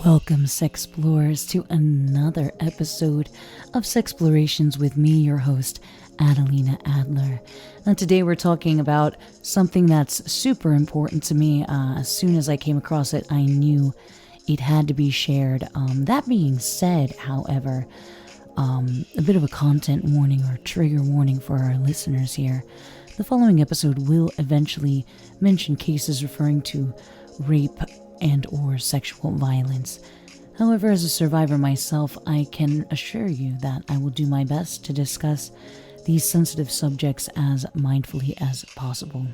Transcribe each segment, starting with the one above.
Welcome, Sexplorers, to another episode of Sexplorations with me, your host, AdelinaAdler. And today we're talking about something that's super important to me. As soon as I came across it, I knew it had to be shared. That being said, however, a bit of a content warning or trigger warning for our listeners here. The following episode will eventually mention cases referring to rape and or sexual violence. However, as a survivor myself, I can assure you that I will do my best to discuss these sensitive subjects as mindfully as possible.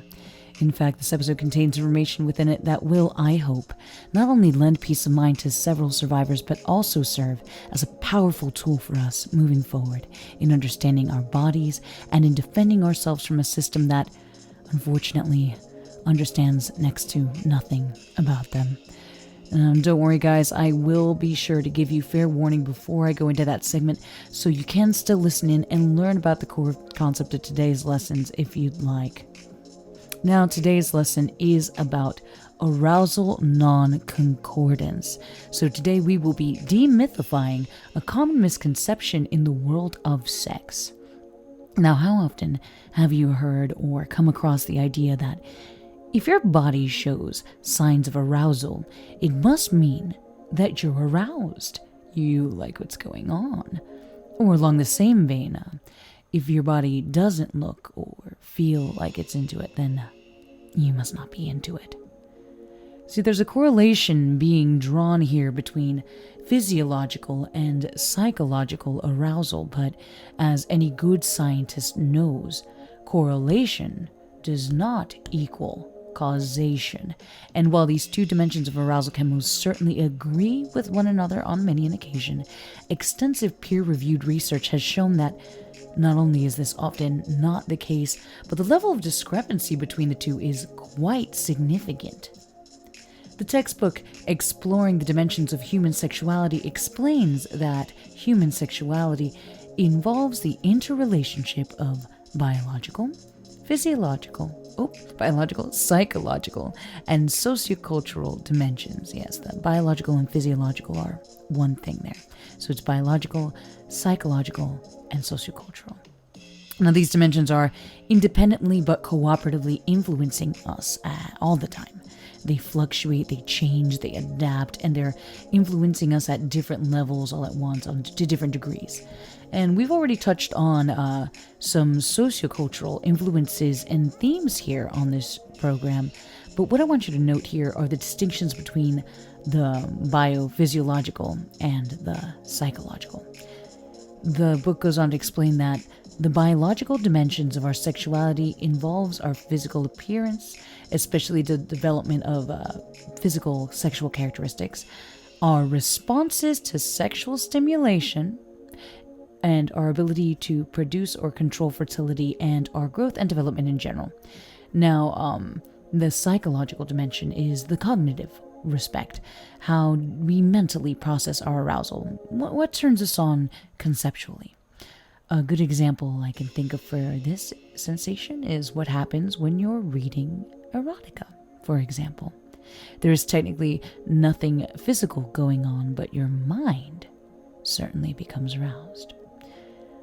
In fact, this episode contains information within it that will, I hope, not only lend peace of mind to several survivors, but also serve as a powerful tool for us moving forward in understanding our bodies and in defending ourselves from a system that, unfortunately, understands next to nothing about them. Don't worry, guys, I will be sure to give you fair warning before I go into that segment, so you can still listen in and learn about the core concept of today's lessons if you'd like. Now, today's lesson is about arousal non-concordance. So today we will be demythifying a common misconception in the world of sex. Now, how often have you heard or come across the idea that if your body shows signs of arousal, it must mean that you're aroused, you like what's going on? Or along the same vein, if your body doesn't look or feel like it's into it, then you must not be into it. See, there's a correlation being drawn here between physiological and psychological arousal, but as any good scientist knows, correlation does not equal causation. And while these two dimensions of arousal can most certainly agree with one another on many an occasion, extensive peer-reviewed research has shown that not only is this often not the case, but the level of discrepancy between the two is quite significant. The textbook Exploring the Dimensions of Human Sexuality explains that human sexuality involves the interrelationship of biological, psychological, and sociocultural dimensions. Yes, the biological and physiological are one thing there. So it's biological, psychological, and sociocultural. Now, these dimensions are independently but cooperatively influencing us all the time. They fluctuate, they change, they adapt, and they're influencing us at different levels all at once, to different degrees. And we've already touched on some sociocultural influences and themes here on this program. But what I want you to note here are the distinctions between the biophysiological and the psychological. The book goes on to explain that the biological dimensions of our sexuality involves our physical appearance, especially the development of physical sexual characteristics, our responses to sexual stimulation, and our ability to produce or control fertility, and our growth and development in general. Now, the psychological dimension is the cognitive respect, how we mentally process our arousal, what turns us on conceptually. A good example I can think of for this sensation is what happens when you're reading erotica, for example. There is technically nothing physical going on, but your mind certainly becomes aroused.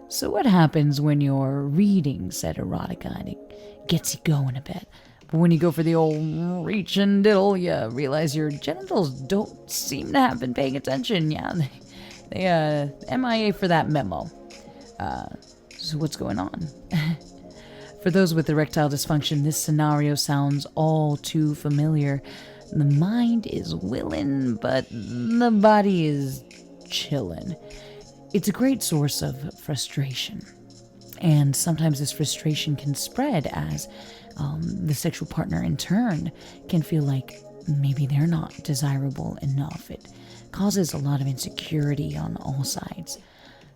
So what happens when you're reading said erotica and it gets you going a bit? But when you go for the old reach and diddle, you realize your genitals don't seem to have been paying attention. Yeah, they MIA for that memo. So what's going on? For those with erectile dysfunction, this scenario sounds all too familiar. The mind is willing, but the body is chilling. It's a great source of frustration. And sometimes this frustration can spread as the sexual partner in turn can feel like maybe they're not desirable enough. It causes a lot of insecurity on all sides.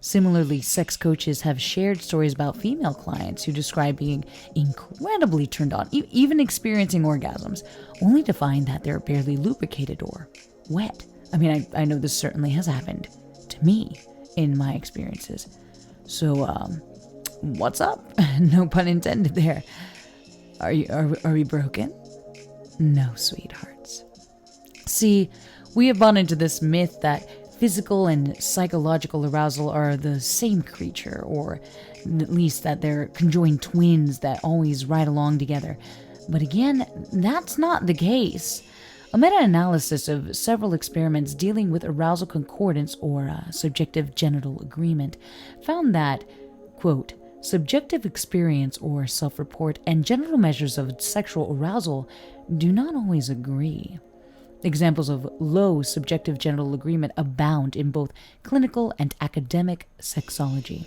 Similarly, sex coaches have shared stories about female clients who describe being incredibly turned on, even experiencing orgasms, only to find that they're barely lubricated or wet. I mean, I know this certainly has happened to me in my experiences. So, what's up? No pun intended there. Are we broken? No, sweethearts. See, We have bought into this myth that physical and psychological arousal are the same creature, or at least that they're conjoined twins that always ride along together. But again, that's not the case. A meta-analysis of several experiments dealing with arousal concordance, or subjective genital agreement, found that, quote, subjective experience or self-report and genital measures of sexual arousal do not always agree. Examples of low subjective genital agreement abound in both clinical and academic sexology.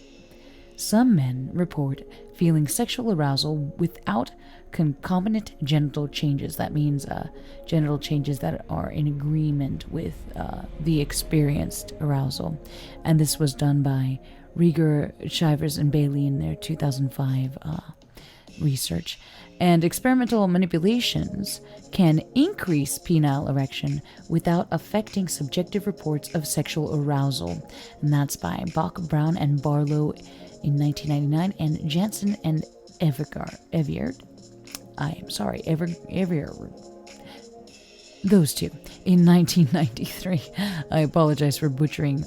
Some men report feeling sexual arousal without concomitant genital changes. That means genital changes that are in agreement with the experienced arousal. And this was done by Rieger, Shivers, and Bailey in their 2005 research. And experimental manipulations can increase penile erection without affecting subjective reports of sexual arousal. And that's by Bach, Brown, and Barlow in 1999, and Jansen and Eviard. Those two in 1993. I apologize for butchering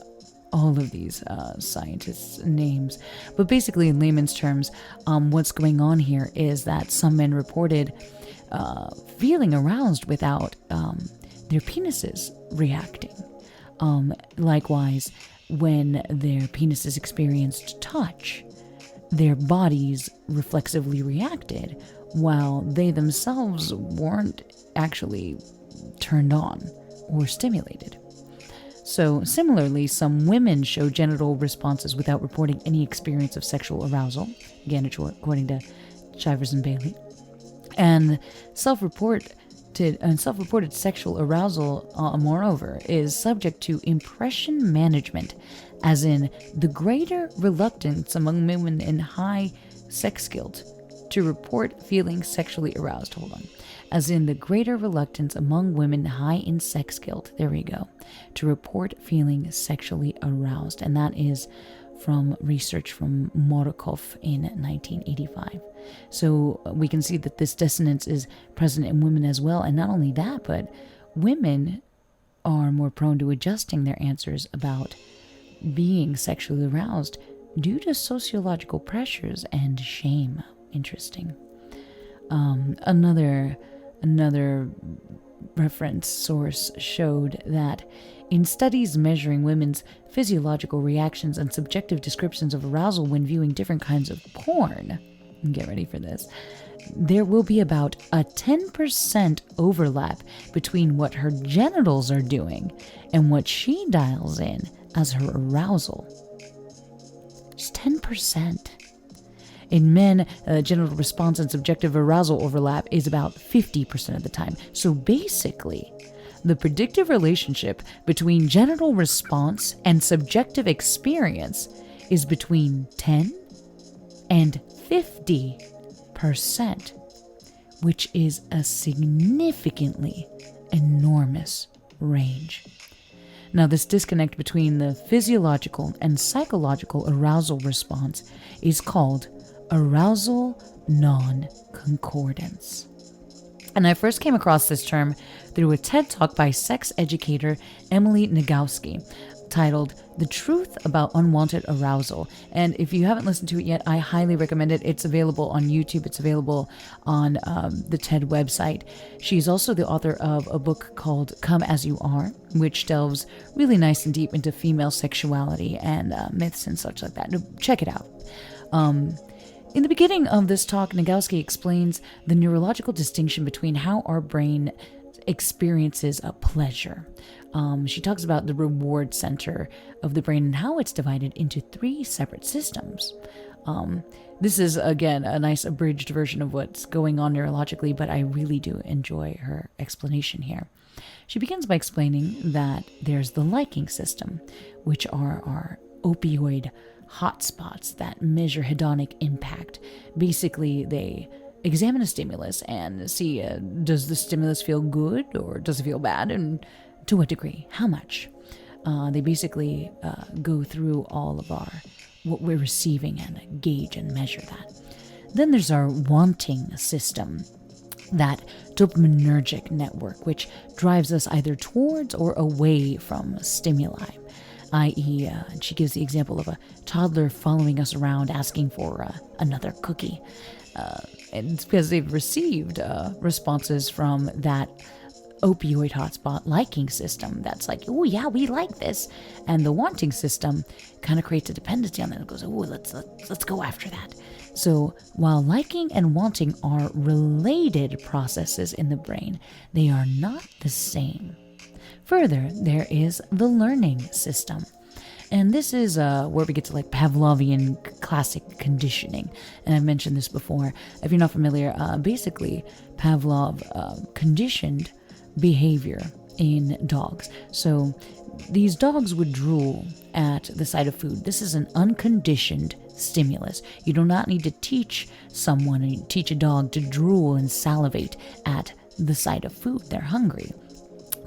all of these scientists' names. But basically, in layman's terms, what's going on here is that some men reported feeling aroused without their penises reacting. Likewise, when their penises experienced touch, their bodies reflexively reacted, while they themselves weren't actually turned on or stimulated. So, similarly, some women show genital responses without reporting any experience of sexual arousal, again, according to Shivers and Bailey. And self-reported sexual arousal, moreover, is subject to impression management, as in the greater reluctance among women in high sex guilt to report feeling sexually aroused. As in the greater reluctance among women high in sex guilt, there we go, to report feeling sexually aroused. And that is from research from Morokov in 1985. So we can see that this dissonance is present in women as well. And not only that, but women are more prone to adjusting their answers about being sexually aroused due to sociological pressures and shame. Interesting. Another reference source showed that in studies measuring women's physiological reactions and subjective descriptions of arousal when viewing different kinds of porn, get ready for this, there will be about a 10% overlap between what her genitals are doing and what she dials in as her arousal. Just 10%. In men, genital response and subjective arousal overlap is about 50% of the time. So basically, the predictive relationship between genital response and subjective experience is between 10 and 50%, which is a significantly enormous range. Now, this disconnect between the physiological and psychological arousal response is called Arousal Non-Concordance. And I first came across this term through a TED Talk by sex educator Emily Negoski titled The Truth About Unwanted Arousal. And if you haven't listened to it yet, I highly recommend it. It's available on YouTube. It's available on the TED website. She's also the author of a book called Come As You Are, which delves really nice and deep into female sexuality and myths and such like that. Check it out. In the beginning of this talk, Negoski explains the neurological distinction between how our brain experiences a pleasure. She talks about the reward center of the brain and how it's divided into 3 separate systems. This is, again, a nice abridged version of what's going on neurologically, but I really do enjoy her explanation here. She begins by explaining that there's the liking system, which are our opioid hotspots that measure hedonic impact. Basically, they examine a stimulus and see, does the stimulus feel good or does it feel bad, and to what degree, how much. They basically go through all of what we're receiving and gauge and measure that. Then there's our wanting system, that dopaminergic network, which drives us either towards or away from stimuli. I.e., she gives the example of a toddler following us around asking for another cookie. And it's because they've received responses from that opioid hotspot liking system that's like, oh yeah, we like this, and the wanting system kind of creates a dependency on that. It goes, oh, let's go after that. So while liking and wanting are related processes in the brain, they are not the same. Further, there is the learning system. And this is where we get to like Pavlovian classic conditioning. And I've mentioned this before. If you're not familiar, basically Pavlov conditioned behavior in dogs. So these dogs would drool at the sight of food. This is an unconditioned stimulus. You do not need to teach someone or teach a dog to drool and salivate at the sight of food. They're hungry.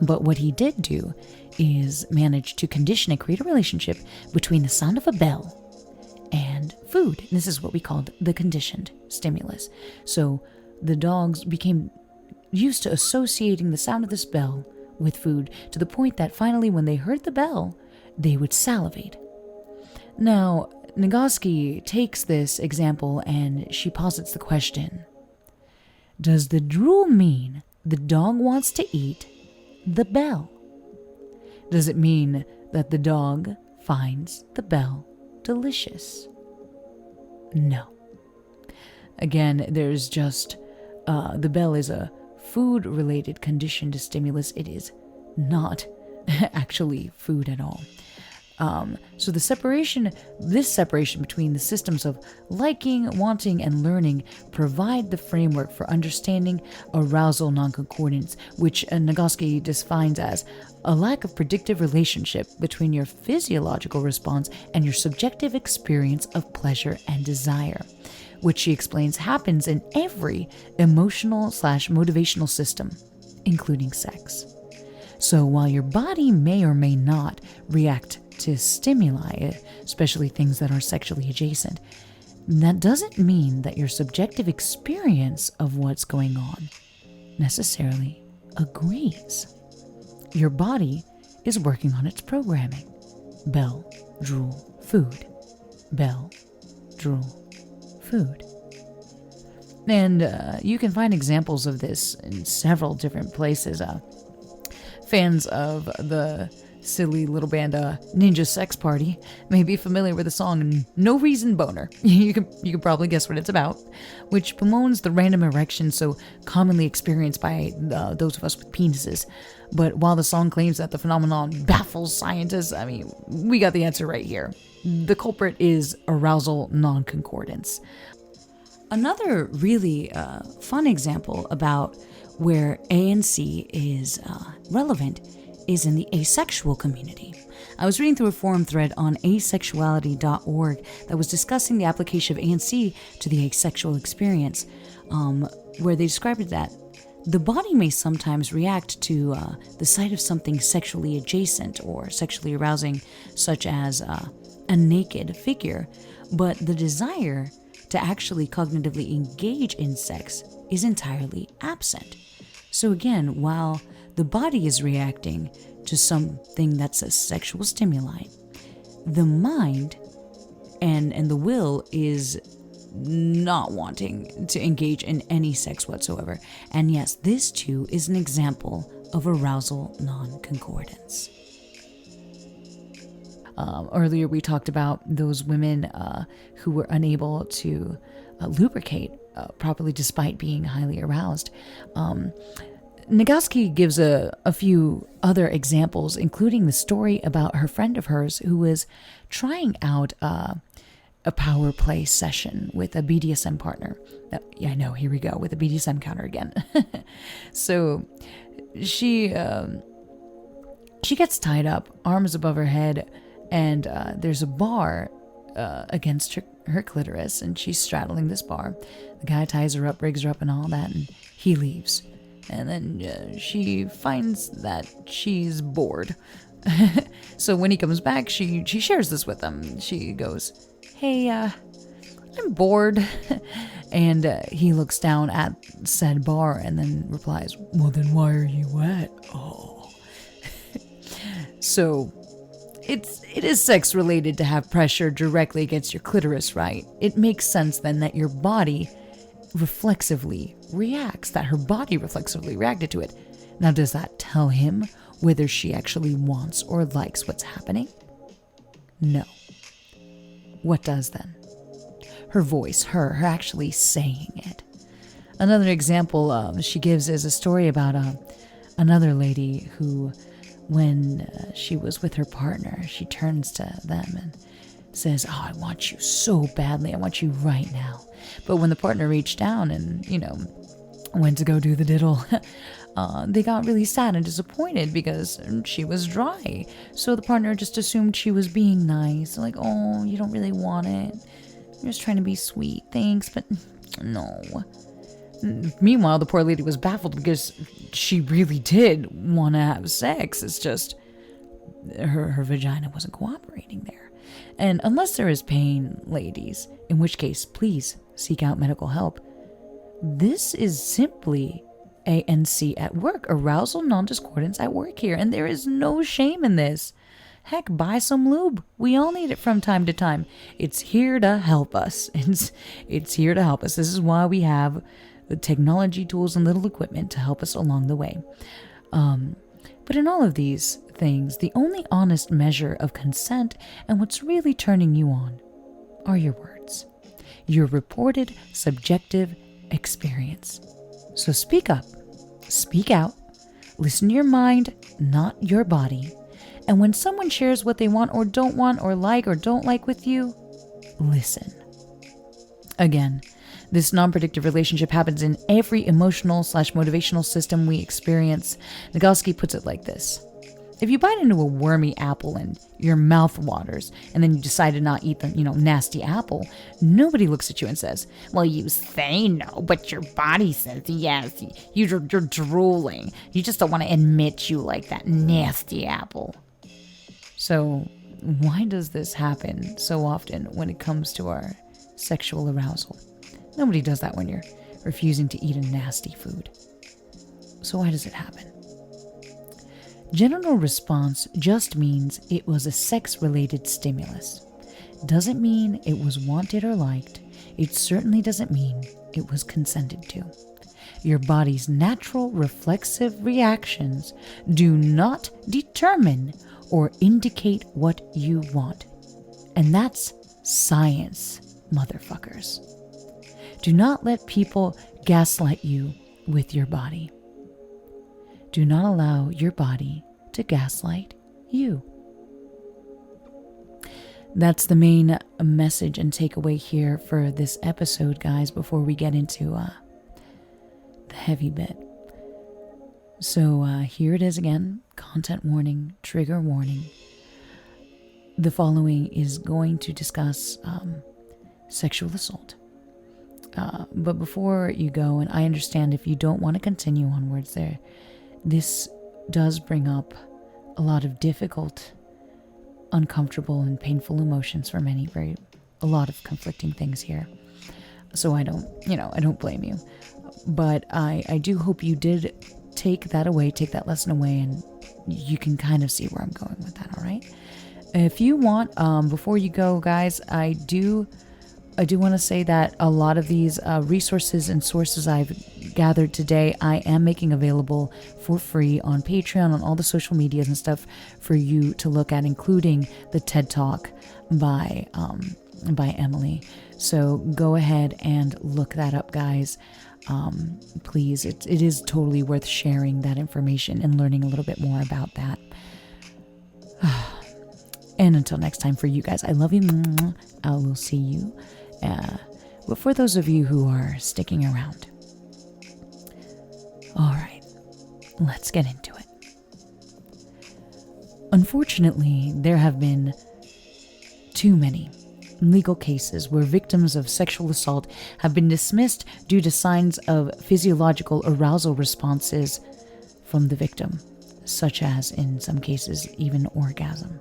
But what he did do is manage to condition and create a relationship between the sound of a bell and food. This is what we called the conditioned stimulus. So the dogs became used to associating the sound of this bell with food to the point that finally when they heard the bell, they would salivate. Now, Negoski takes this example and she posits the question, does the drool mean the dog wants to eat the bell? Does it mean that the dog finds the bell delicious? No. Again, there's just, the bell is a food-related conditioned stimulus. It is not actually food at all. So this separation between the systems of liking, wanting, and learning provide the framework for understanding arousal non-concordance, which Negoski defines as a lack of predictive relationship between your physiological response and your subjective experience of pleasure and desire, which she explains happens in every emotional/motivational system, including sex. So while your body may or may not react to stimuli, especially things that are sexually adjacent, that doesn't mean that your subjective experience of what's going on necessarily agrees. Your body is working on its programming. Bell, drool, food. Bell, drool, food. And you can find examples of this in several different places. Fans of the silly little band Ninja Sex Party may be familiar with the song No Reason Boner. You can probably guess what it's about, which bemoans the random erection so commonly experienced by those of us with penises. But while the song claims that the phenomenon baffles scientists, I mean, we got the answer right here. The culprit is arousal non-concordance. Another really fun example about where ANC is relevant is in the asexual community. I was reading through a forum thread on asexuality.org that was discussing the application of ANC to the asexual experience, where they described it that the body may sometimes react to the sight of something sexually adjacent or sexually arousing, such as a naked figure, but the desire to actually cognitively engage in sex is entirely absent. So again, while the body is reacting to something that's a sexual stimuli, the mind and the will is not wanting to engage in any sex whatsoever. And yes, this too is an example of arousal non-concordance. Earlier we talked about those women who were unable to lubricate properly despite being highly aroused. Negoski gives a few other examples, including the story about her friend of hers who was trying out a power play session with a BDSM partner. Yeah, I know, here we go, with a BDSM counter again. So she gets tied up, arms above her head, and there's a bar against her clitoris, and she's straddling this bar. The guy ties her up, rigs her up and all that, and he leaves. And then she finds that she's bored. So when he comes back, she shares this with him. She goes, hey, I I'm bored. And he looks down at said bar and then replies, well, then why are you wet? Oh. So it is sex related to have pressure directly against your clitoris, right? It makes sense then that your body reflexively reacts, that her body reflexively reacted to it. Now, does that tell him whether she actually wants or likes what's happening? No. What does then? Her voice, her actually saying it. Another example she gives is a story about another lady who, when she was with her partner, she turns to them and says, oh, I want you so badly. I want you right now. But when the partner reached down and, went to go do the diddle, they got really sad and disappointed because she was dry. So the partner just assumed she was being nice. Like, oh, you don't really want it. I'm just trying to be sweet. Thanks, but no. Meanwhile, the poor lady was baffled because she really did want to have sex. It's just her vagina wasn't cooperating there. And unless there is pain, ladies, in which case, please seek out medical help. This is simply ANC at work, arousal non-discordance at work here, and there is no shame in this. Heck, buy some lube. We all need it from time to time. It's here to help us. It's here to help us. This is why we have the technology, tools, and little equipment to help us along the way. But in all of these things, the only honest measure of consent and what's really turning you on are your words, your reported subjective experience. So speak up, speak out, listen to your mind, not your body. And when someone shares what they want or don't like or don't like with you, listen. Again, this non-predictive relationship happens in every emotional/motivational system we experience. Negoski puts it like this. If you bite into a wormy apple and your mouth waters, and then you decide to not eat the, nasty apple, nobody looks at you and says, well, you say no, but your body says yes. You're drooling. You just don't want to admit you like that nasty apple. So why does this happen so often when it comes to our sexual arousal? Nobody does that when you're refusing to eat a nasty food. So why does it happen? Genital response just means it was a sex-related stimulus. Doesn't mean it was wanted or liked. It certainly doesn't mean it was consented to. Your body's natural reflexive reactions do not determine or indicate what you want. And that's science, motherfuckers. Do not let people gaslight you with your body. Do not allow your body to gaslight you. That's the main message and takeaway here for this episode, guys, before we get into the heavy bit. So here it is again, content warning, trigger warning. The following is going to discuss sexual assault. But before you go, and I understand if you don't want to continue onwards there, this does bring up a lot of difficult, uncomfortable, and painful emotions for many, a lot of conflicting things here. So I don't blame you. But I do hope you did take that lesson away, and you can kind of see where I'm going with that, all right? If you want, before you go, guys, I do want to say that a lot of these resources and sources I've gathered today, I am making available for free on Patreon, on all the social medias and stuff for you to look at, including the TED Talk by Emily. So go ahead and look that up, guys. Please, it is totally worth sharing that information and learning a little bit more about that. And until next time, for you guys, I love you. I will see you. But for those of you who are sticking around, all right, let's get into it. Unfortunately, there have been too many legal cases where victims of sexual assault have been dismissed due to signs of physiological arousal responses from the victim, such as, in some cases, even orgasm.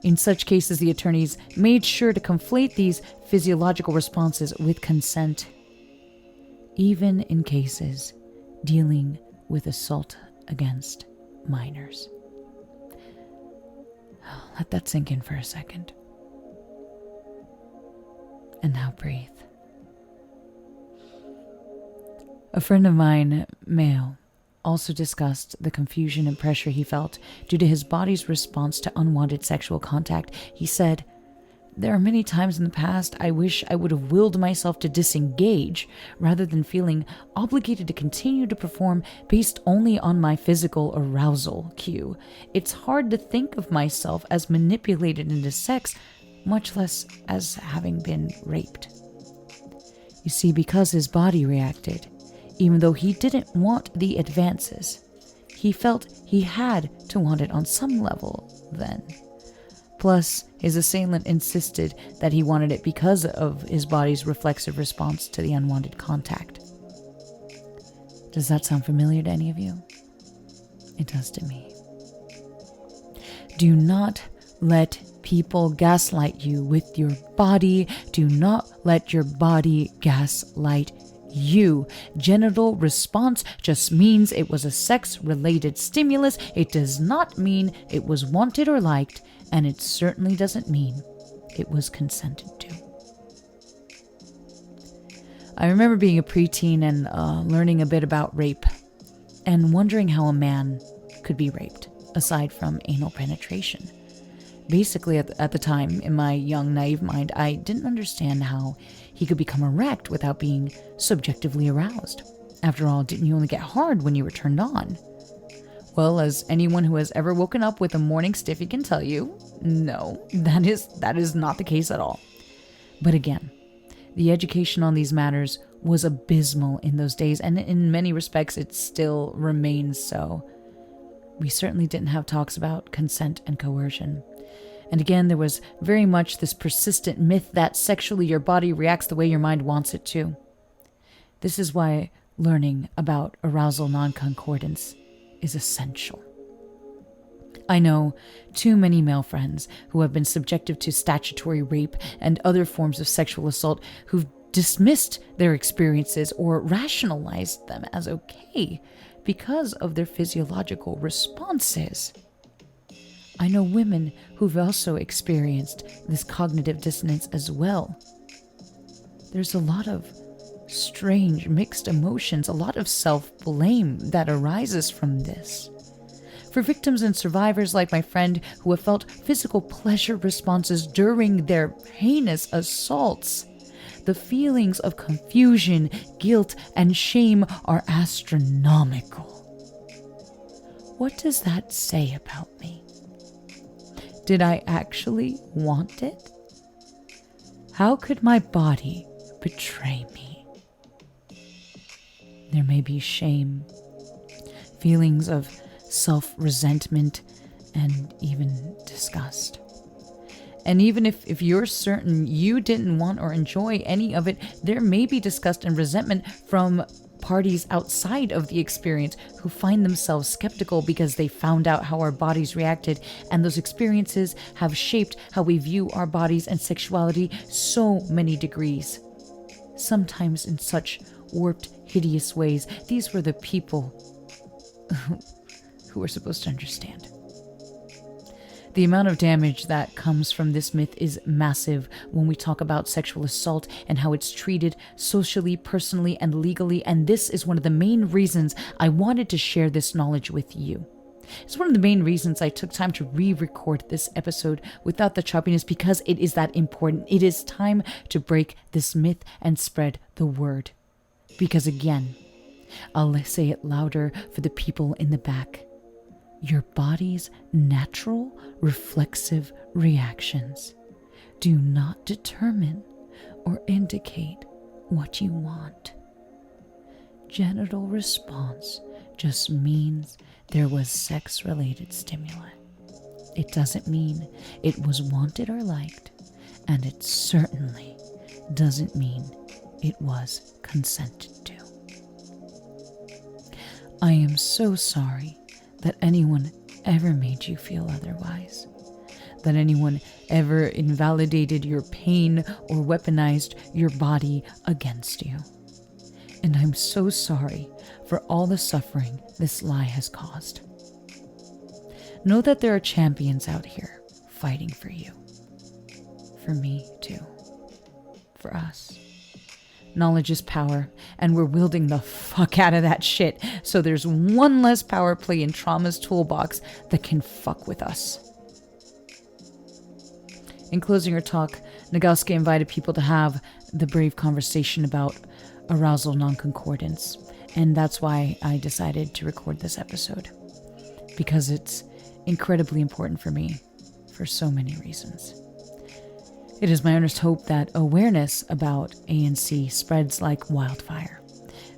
In such cases, the attorneys made sure to conflate these physiological responses with consent, even in cases dealing with assault against minors. Let that sink in for a second. And now breathe. A friend of mine, male, also discussed the confusion and pressure he felt due to his body's response to unwanted sexual contact. He said, "There are many times in the past I wish I would have willed myself to disengage rather than feeling obligated to continue to perform based only on my physical arousal cue. It's hard to think of myself as manipulated into sex, much less as having been raped." You see, because his body reacted, even though he didn't want the advances, he felt he had to want it on some level then. Plus, his assailant insisted that he wanted it because of his body's reflexive response to the unwanted contact. Does that sound familiar to any of you? It does to me. Do not let people gaslight you with your body. Do not let your body gaslight you. Genital response just means it was a sex-related stimulus. It does not mean it was wanted or liked, and it certainly doesn't mean it was consented to. I remember being a preteen and learning a bit about rape and wondering how a man could be raped, aside from anal penetration. Basically, at the time, in my young, naive mind, I didn't understand how he could become erect without being subjectively aroused. After all, didn't you only get hard when you were turned on? Well, as anyone who has ever woken up with a morning stiffy can tell you, no, that is not the case at all. But again, the education on these matters was abysmal in those days, and in many respects it still remains so. We certainly didn't have talks about consent and coercion. And again, there was very much this persistent myth that sexually your body reacts the way your mind wants it to. This is why learning about arousal non-concordance is essential. I know too many male friends who have been subjected to statutory rape and other forms of sexual assault who've dismissed their experiences or rationalized them as okay because of their physiological responses. I know women who've also experienced this cognitive dissonance as well. There's a lot of strange mixed emotions, a lot of self-blame that arises from this. For victims and survivors like my friend who have felt physical pleasure responses during their heinous assaults, the feelings of confusion, guilt, and shame are astronomical. What does that say about me? Did I actually want it? How could my body betray me? There may be shame, feelings of self-resentment, and even disgust. And even if you're certain you didn't want or enjoy any of it, there may be disgust and resentment from parties outside of the experience who find themselves skeptical because they found out how our bodies reacted, and those experiences have shaped how we view our bodies and sexuality so many degrees. Sometimes in such warped, hideous ways. These were the people who were supposed to understand. The amount of damage that comes from this myth is massive when we talk about sexual assault and how it's treated socially, personally, and legally, and this is one of the main reasons I wanted to share this knowledge with you. It's one of the main reasons I took time to re-record this episode without the choppiness, because it is that important. It is time to break this myth and spread the word. Because again, I'll say it louder for the people in the back. Your body's natural reflexive reactions do not determine or indicate what you want. Genital response just means there was sex-related stimuli. It doesn't mean it was wanted or liked, and it certainly doesn't mean it was consented to. I am so sorry that anyone ever made you feel otherwise. that anyone ever invalidated your pain or weaponized your body against you. And I'm so sorry for all the suffering this lie has caused. Know that there are champions out here fighting for you. For me, too. For us. Knowledge is power, and we're wielding the fuck out of that shit, so there's one less power play in trauma's toolbox that can fuck with us. In closing her talk, Negoski invited people to have the brave conversation about arousal non-concordance, and that's why I decided to record this episode, because it's incredibly important for me for so many reasons. It is my earnest hope that awareness about ANC spreads like wildfire.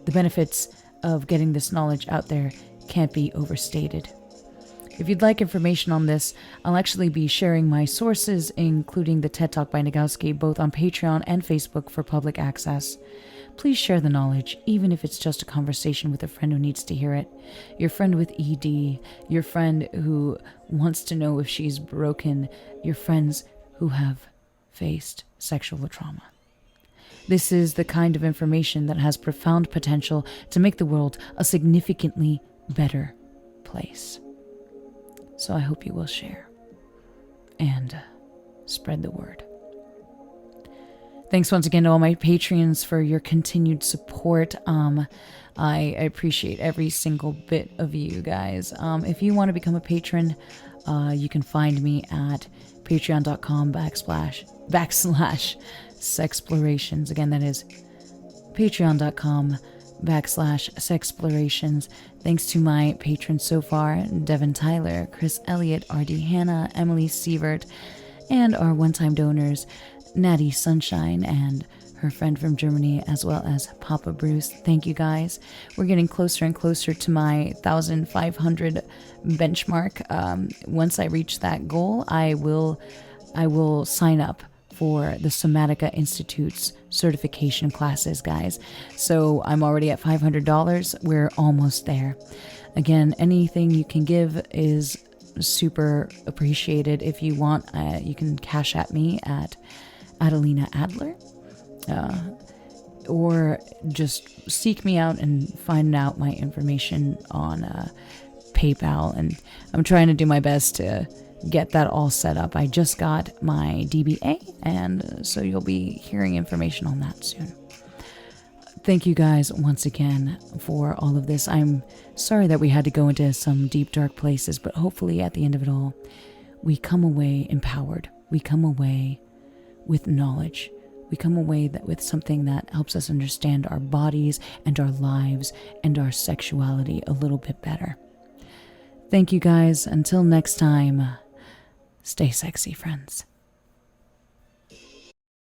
The benefits of getting this knowledge out there can't be overstated. If you'd like information on this, I'll actually be sharing my sources, including the TED Talk by Negoski, both on Patreon and Facebook for public access. Please share the knowledge, even if it's just a conversation with a friend who needs to hear it. Your friend with ED, your friend who wants to know if she's broken, your friends who have faced sexual trauma. This is the kind of information that has profound potential to make the world a significantly better place. So I hope you will share and spread the word. Thanks once again to all my Patreons for your continued support. I appreciate every single bit of you guys. If you want to become a patron, you can find me at patreon.com/Sexplorations. Again, that is patreon.com/Sexplorations. Thanks to my patrons so far: Devin Tyler, Chris Elliott, RD Hannah, Emily Sievert, and our one-time donors, Natty Sunshine and her friend from Germany, as well as Papa Bruce. Thank you guys. We're getting closer and closer to my 1,500 benchmark. Once I reach that goal, I will sign up for the Somatica Institute's certification classes, guys. So I'm already at $500. We're almost there. Again, anything you can give is super appreciated. If you want, you can cash at me at AdelinaAdler. Or just seek me out and find out my information on PayPal. And I'm trying to do my best to get that all set up. I just got my DBA, and so you'll be hearing information on that soon. Thank you guys once again for all of this. I'm sorry that we had to go into some deep, dark places, but hopefully at the end of it all, we come away empowered. We come away with knowledge. We come away with something that helps us understand our bodies and our lives and our sexuality a little bit better. Thank you guys. Until next time, stay sexy, friends.